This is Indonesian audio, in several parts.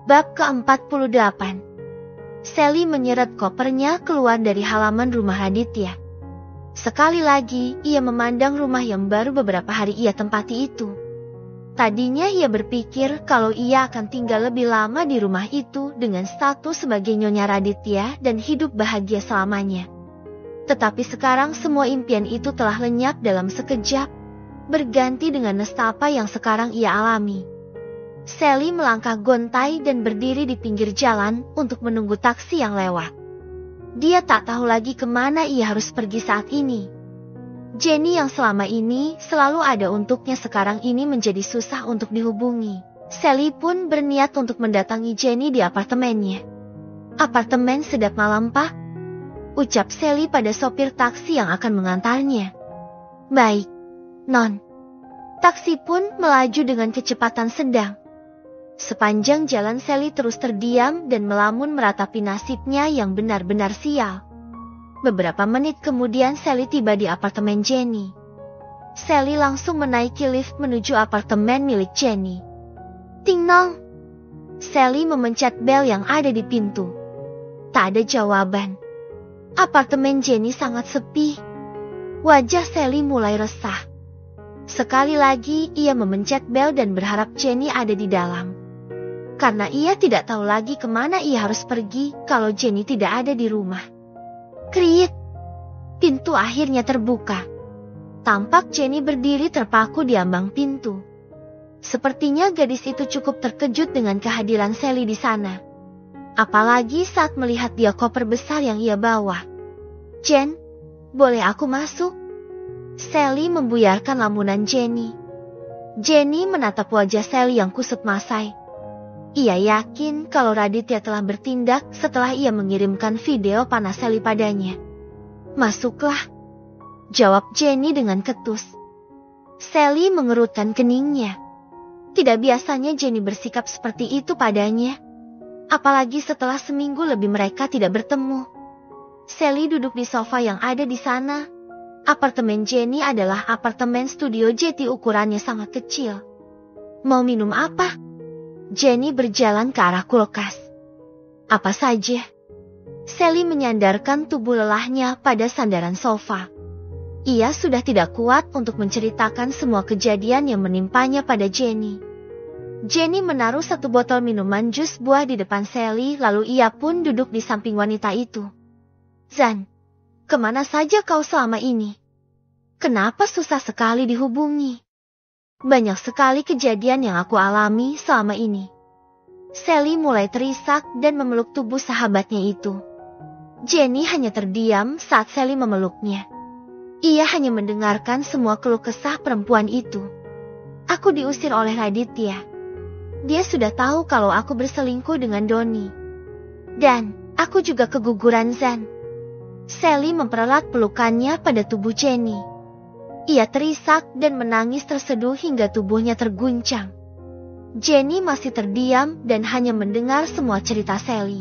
Bab ke-48. Sally menyeret kopernya keluar dari halaman rumah Raditya. Sekali lagi, ia memandang rumah yang baru beberapa hari ia tempati itu. Tadinya ia berpikir kalau ia akan tinggal lebih lama di rumah itu dengan status sebagai Nyonya Raditya dan hidup bahagia selamanya. Tetapi sekarang semua impian itu telah lenyap dalam sekejap, berganti dengan nestapa yang sekarang ia alami. Sally melangkah gontai dan berdiri di pinggir jalan untuk menunggu taksi yang lewat. Dia tak tahu lagi kemana ia harus pergi saat ini. Jenny yang selama ini selalu ada untuknya sekarang ini menjadi susah untuk dihubungi. Sally pun berniat untuk mendatangi Jenny di apartemennya. "Apartemen sedap malam, Pak," ucap Sally pada sopir taksi yang akan mengantarnya. "Baik, Non." Taksi pun melaju dengan kecepatan sedang. Sepanjang jalan Sally terus terdiam dan melamun meratapi nasibnya yang benar-benar sial. Beberapa menit kemudian Sally tiba di apartemen Jenny. Sally langsung menaiki lift menuju apartemen milik Jenny. Ting nong. Sally memencet bel yang ada di pintu. Tak ada jawaban. Apartemen Jenny sangat sepi. Wajah Sally mulai resah. Sekali lagi ia memencet bel dan berharap Jenny ada di dalam. Karena ia tidak tahu lagi kemana ia harus pergi kalau Jenny tidak ada di rumah. Kriit! Pintu akhirnya terbuka. Tampak Jenny berdiri terpaku di ambang pintu. Sepertinya gadis itu cukup terkejut dengan kehadiran Sally di sana. Apalagi saat melihat dia koper besar yang ia bawa. "Jen, boleh aku masuk?" Sally membuyarkan lamunan Jenny. Jenny menatap wajah Sally yang kusut masai. Ia yakin kalau Raditya telah bertindak setelah ia mengirimkan video panas Sally padanya. "Masuklah," jawab Jenny dengan ketus. Sally mengerutkan keningnya. Tidak biasanya Jenny bersikap seperti itu padanya. Apalagi setelah seminggu lebih mereka tidak bertemu. Sally duduk di sofa yang ada di sana. Apartemen Jenny adalah apartemen studio jeti ukurannya sangat kecil. "Mau minum apa?" Jenny berjalan ke arah kulkas. "Apa saja." Sally menyandarkan tubuh lelahnya pada sandaran sofa. Ia sudah tidak kuat untuk menceritakan semua kejadian yang menimpanya pada Jenny. Jenny menaruh satu botol minuman jus buah di depan Sally, lalu ia pun duduk di samping wanita itu. "Zan, kemana saja kau selama ini? Kenapa susah sekali dihubungi? Banyak sekali kejadian yang aku alami selama ini." Sally mulai terisak dan memeluk tubuh sahabatnya itu. Jenny hanya terdiam saat Sally memeluknya. Ia hanya mendengarkan semua keluh kesah perempuan itu. "Aku diusir oleh Raditya. Dia sudah tahu kalau aku berselingkuh dengan Doni. Dan aku juga keguguran, Zan." Sally mempererat pelukannya pada tubuh Jenny. Ia terisak dan menangis terseduh hingga tubuhnya terguncang. Jenny masih terdiam dan hanya mendengar semua cerita Sally.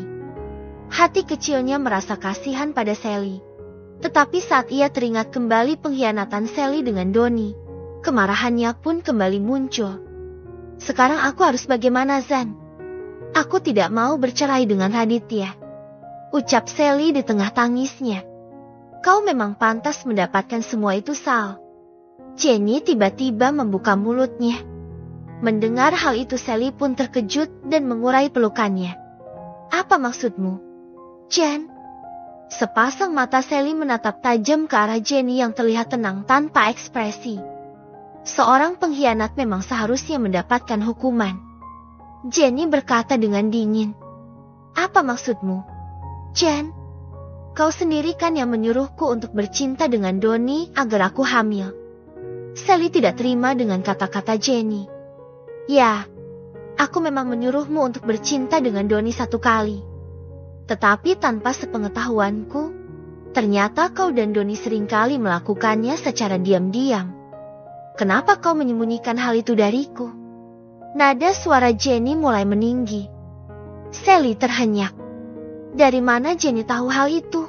Hati kecilnya merasa kasihan pada Sally. Tetapi saat ia teringat kembali pengkhianatan Sally dengan Doni, kemarahannya pun kembali muncul. "Sekarang aku harus bagaimana, Zan? Aku tidak mau bercerai dengan Raditya," ucap Sally di tengah tangisnya. "Kau memang pantas mendapatkan semua itu, Sal." Jenny tiba-tiba membuka mulutnya. Mendengar hal itu Sally pun terkejut dan mengurai pelukannya. "Apa maksudmu, Jen?" Sepasang mata Sally menatap tajam ke arah Jenny yang terlihat tenang tanpa ekspresi. Seorang pengkhianat memang seharusnya mendapatkan hukuman. Jenny berkata dengan dingin. "Apa maksudmu, Jen? Kau sendiri kan yang menyuruhku untuk bercinta dengan Doni agar aku hamil." Sally tidak terima dengan kata-kata Jenny. "Ya, aku memang menyuruhmu untuk bercinta dengan Doni satu kali. Tetapi tanpa sepengetahuanku, ternyata kau dan Doni seringkali melakukannya secara diam-diam. Kenapa kau menyembunyikan hal itu dariku?" Nada suara Jenny mulai meninggi. Sally terhenyak. "Dari mana Jenny tahu hal itu?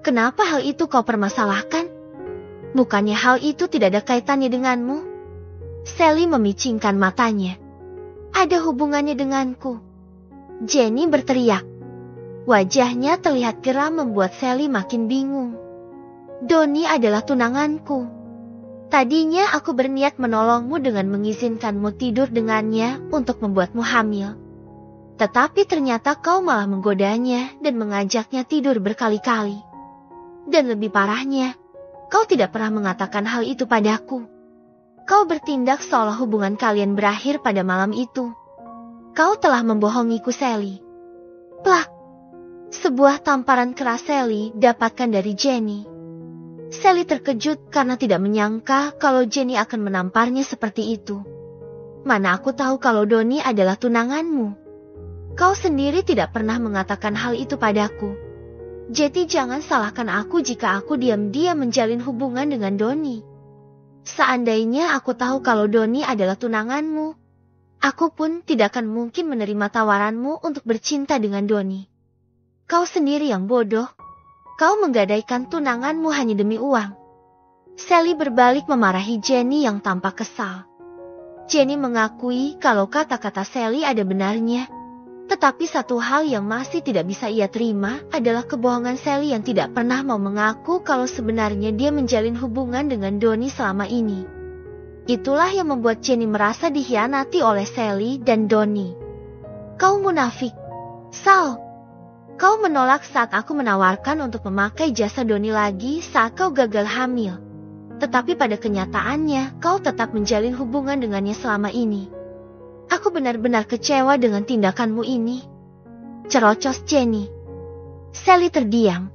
Kenapa hal itu kau permasalahkan? Bukannya hal itu tidak ada kaitannya denganmu?" Sally memicingkan matanya. "Ada hubungannya denganku. Jenny berteriak. Wajahnya terlihat geram membuat Sally makin bingung. Donnie adalah tunanganku. Tadinya aku berniat menolongmu dengan mengizinkanmu tidur dengannya untuk membuatmu hamil. Tetapi ternyata kau malah menggodanya dan mengajaknya tidur berkali-kali. Dan lebih parahnya, kau tidak pernah mengatakan hal itu padaku. Kau bertindak seolah hubungan kalian berakhir pada malam itu. Kau telah membohongiku, Sally. Plak! Sebuah tamparan keras Sally dapatkan dari Jenny. Sally terkejut karena tidak menyangka kalau Jenny akan menamparnya seperti itu. Mana aku tahu kalau Donnie adalah tunanganmu. Kau sendiri tidak pernah mengatakan hal itu padaku. Jadi jangan salahkan aku jika aku diam-diam menjalin hubungan dengan Donnie. Seandainya aku tahu kalau Donnie adalah tunanganmu, aku pun tidak akan mungkin menerima tawaranmu untuk bercinta dengan Donnie. Kau sendiri yang bodoh. Kau menggadaikan tunanganmu hanya demi uang. Sally berbalik memarahi Jenny yang tampak kesal. Jenny mengakui kalau kata-kata Sally ada benarnya. Tetapi satu hal yang masih tidak bisa ia terima adalah kebohongan Sally yang tidak pernah mau mengaku kalau sebenarnya dia menjalin hubungan dengan Donnie selama ini. Itulah yang membuat Jenny merasa dikhianati oleh Sally dan Donnie. Kau munafik, Sal. Kau menolak saat aku menawarkan untuk memakai jasa Donnie lagi saat kau gagal hamil. Tetapi pada kenyataannya kau tetap menjalin hubungan dengannya selama ini. Aku benar-benar kecewa dengan tindakanmu ini. Cerocos Jenny. Sally terdiam.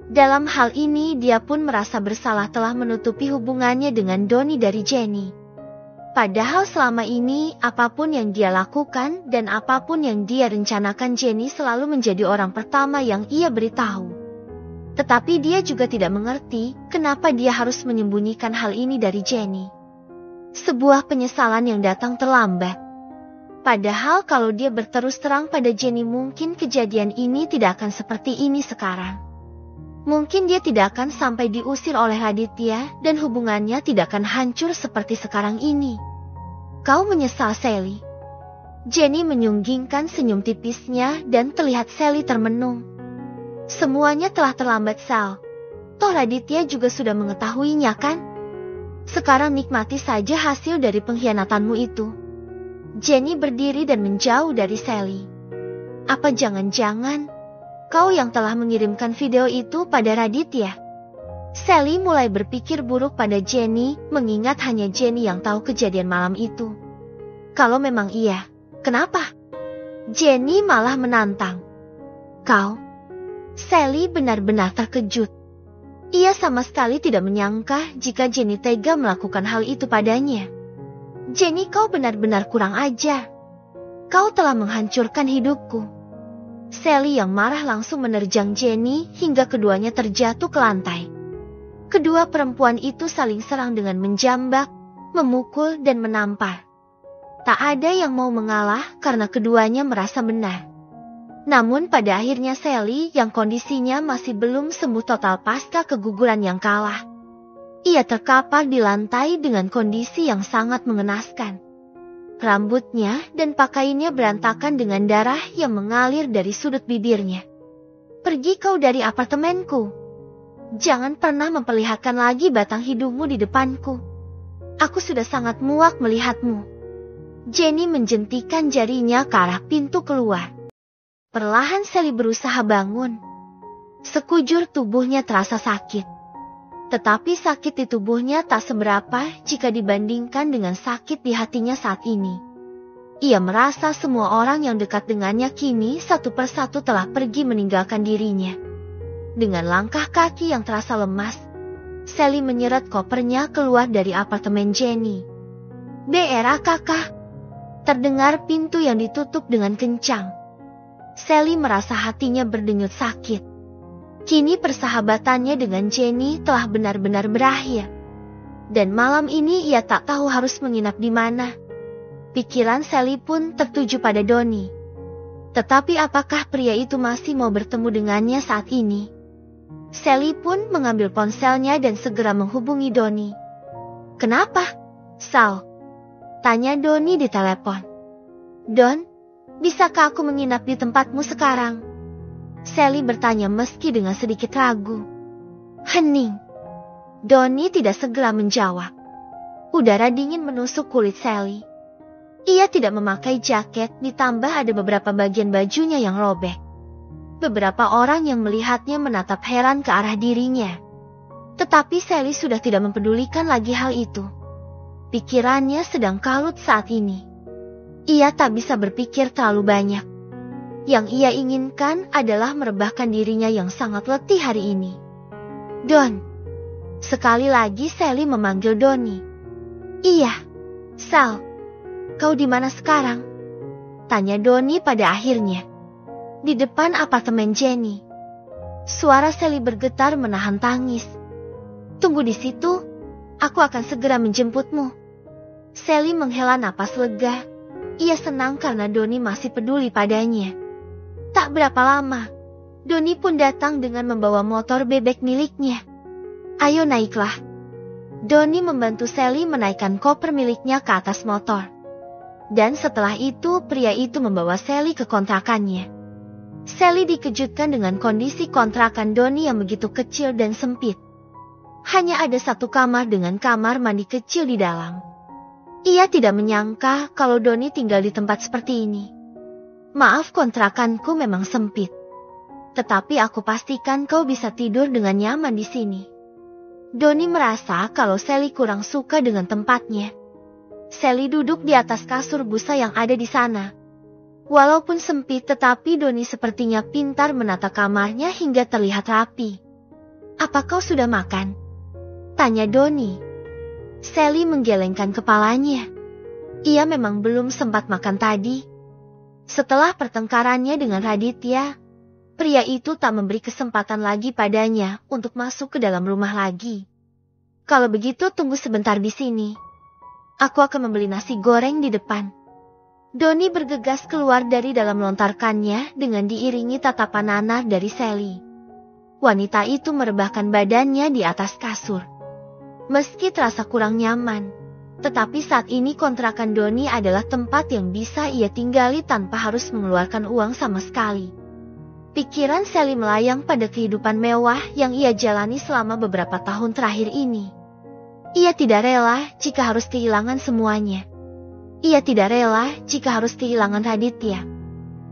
Dalam hal ini dia pun merasa bersalah telah menutupi hubungannya dengan Donnie dari Jenny. Padahal selama ini apapun yang dia lakukan dan apapun yang dia rencanakan Jenny selalu menjadi orang pertama yang ia beritahu. Tetapi dia juga tidak mengerti kenapa dia harus menyembunyikan hal ini dari Jenny. Sebuah penyesalan yang datang terlambat. Padahal kalau dia berterus terang pada Jenny mungkin kejadian ini tidak akan seperti ini sekarang. Mungkin dia tidak akan sampai diusir oleh Raditya dan hubungannya tidak akan hancur seperti sekarang ini. Kau menyesal, Sally? Jenny menyunggingkan senyum tipisnya dan terlihat Sally termenung. Semuanya telah terlambat, Sal. Toh Raditya juga sudah mengetahuinya, kan? Sekarang nikmati saja hasil dari pengkhianatanmu itu. Jenny berdiri dan menjauh dari Sally. Apa jangan-jangan kau yang telah mengirimkan video itu pada Raditya? Sally mulai berpikir buruk pada Jenny, mengingat hanya Jenny yang tahu kejadian malam itu. Kalau memang iya, kenapa? Jenny malah menantang. Kau? Sally benar-benar terkejut. Ia sama sekali tidak menyangka jika Jenny tega melakukan hal itu padanya. Jenny, kau benar-benar kurang ajar. Kau telah menghancurkan hidupku. Sally yang marah langsung menerjang Jenny hingga keduanya terjatuh ke lantai. Kedua perempuan itu saling serang dengan menjambak, memukul dan menampar. Tak ada yang mau mengalah karena keduanya merasa benar. Namun pada akhirnya Sally yang kondisinya masih belum sembuh total pasca keguguran yang kalah. Ia terkapar di lantai dengan kondisi yang sangat mengenaskan. Rambutnya dan pakaiannya berantakan dengan darah yang mengalir dari sudut bibirnya. Pergi kau dari apartemenku. Jangan pernah memperlihatkan lagi batang hidungmu di depanku. Aku sudah sangat muak melihatmu. Jenny menjentikan jarinya ke arah pintu keluar. Perlahan Sally berusaha bangun. Sekujur tubuhnya terasa sakit. Tetapi sakit di tubuhnya tak seberapa jika dibandingkan dengan sakit di hatinya saat ini. Ia merasa semua orang yang dekat dengannya kini satu persatu telah pergi meninggalkan dirinya. Dengan langkah kaki yang terasa lemas, Sally menyeret kopernya keluar dari apartemen Jenny. "BRA kakak." Terdengar pintu yang ditutup dengan kencang. Sally merasa hatinya berdenyut sakit. Kini persahabatannya dengan Jenny telah benar-benar berakhir. Dan malam ini ia tak tahu harus menginap di mana. Pikiran Sally pun tertuju pada Donnie. Tetapi apakah pria itu masih mau bertemu dengannya saat ini? Sally pun mengambil ponselnya dan segera menghubungi Donnie. "Kenapa, Sal?" tanya Donnie di telepon. "Don, Bisakah aku menginap di tempatmu sekarang? Sally bertanya meski dengan sedikit ragu. Hening. Donnie tidak segera menjawab. Udara dingin menusuk kulit Sally. Ia tidak memakai jaket, ditambah ada beberapa bagian bajunya yang robek. Beberapa orang yang melihatnya menatap heran ke arah dirinya. Tetapi Sally sudah tidak mempedulikan lagi hal itu. Pikirannya sedang kalut saat ini. Ia tak bisa berpikir terlalu banyak. Yang ia inginkan adalah merebahkan dirinya yang sangat letih hari ini. Don. Sekali lagi Sally memanggil Donnie. Iya, Sal. Kau di mana sekarang? Tanya Donnie pada akhirnya. Di depan apartemen Jenny. Suara Sally bergetar menahan tangis. Tunggu di situ, aku akan segera menjemputmu. Sally menghela napas lega. Ia senang karena Donnie masih peduli padanya. Tak berapa lama, Donnie pun datang dengan membawa motor bebek miliknya. Ayo naiklah. Donnie membantu Sally menaikkan koper miliknya ke atas motor. Dan setelah itu pria itu membawa Sally ke kontrakannya. Sally dikejutkan dengan kondisi kontrakan Donnie yang begitu kecil dan sempit. Hanya ada satu kamar dengan kamar mandi kecil di dalam. Ia tidak menyangka kalau Donnie tinggal di tempat seperti ini. Maaf, kontrakanku memang sempit. Tetapi aku pastikan kau bisa tidur dengan nyaman di sini. Donnie merasa kalau Sally kurang suka dengan tempatnya. Sally duduk di atas kasur busa yang ada di sana. Walaupun sempit tetapi Donnie sepertinya pintar menata kamarnya hingga terlihat rapi. Apa kau sudah makan? Tanya Donnie. Sally menggelengkan kepalanya. Ia memang belum sempat makan tadi. Setelah pertengkarannya dengan Raditya, pria itu tak memberi kesempatan lagi padanya untuk masuk ke dalam rumah lagi. Kalau begitu tunggu sebentar di sini. Aku akan membeli nasi goreng di depan. Donnie bergegas keluar dari dalam lontarkannya dengan diiringi tatapan nanar dari Sally. Wanita itu merebahkan badannya di atas kasur. Meski terasa kurang nyaman, tetapi saat ini kontrakan Donnie adalah tempat yang bisa ia tinggali tanpa harus mengeluarkan uang sama sekali. Pikiran Sally melayang pada kehidupan mewah yang ia jalani selama beberapa tahun terakhir ini. Ia tidak rela jika harus kehilangan semuanya. Ia tidak rela jika harus kehilangan Raditya.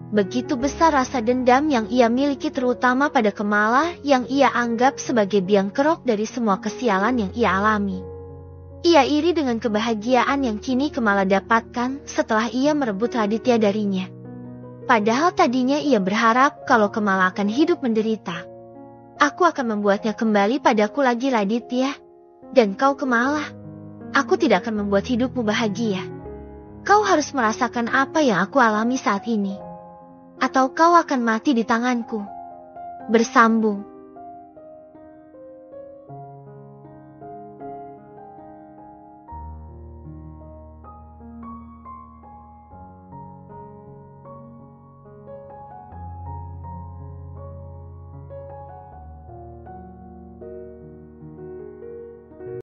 Begitu besar rasa dendam yang ia miliki terutama pada Kamala yang ia anggap sebagai biang kerok dari semua kesialan yang ia alami. Ia iri dengan kebahagiaan yang kini Kamala dapatkan setelah ia merebut Raditya darinya. Padahal tadinya ia berharap kalau Kamala akan hidup menderita. Aku akan membuatnya kembali padaku lagi Raditya. Dan kau Kamala, aku tidak akan membuat hidupmu bahagia. Kau harus merasakan apa yang aku alami saat ini. Atau kau akan mati di tanganku. Bersambung.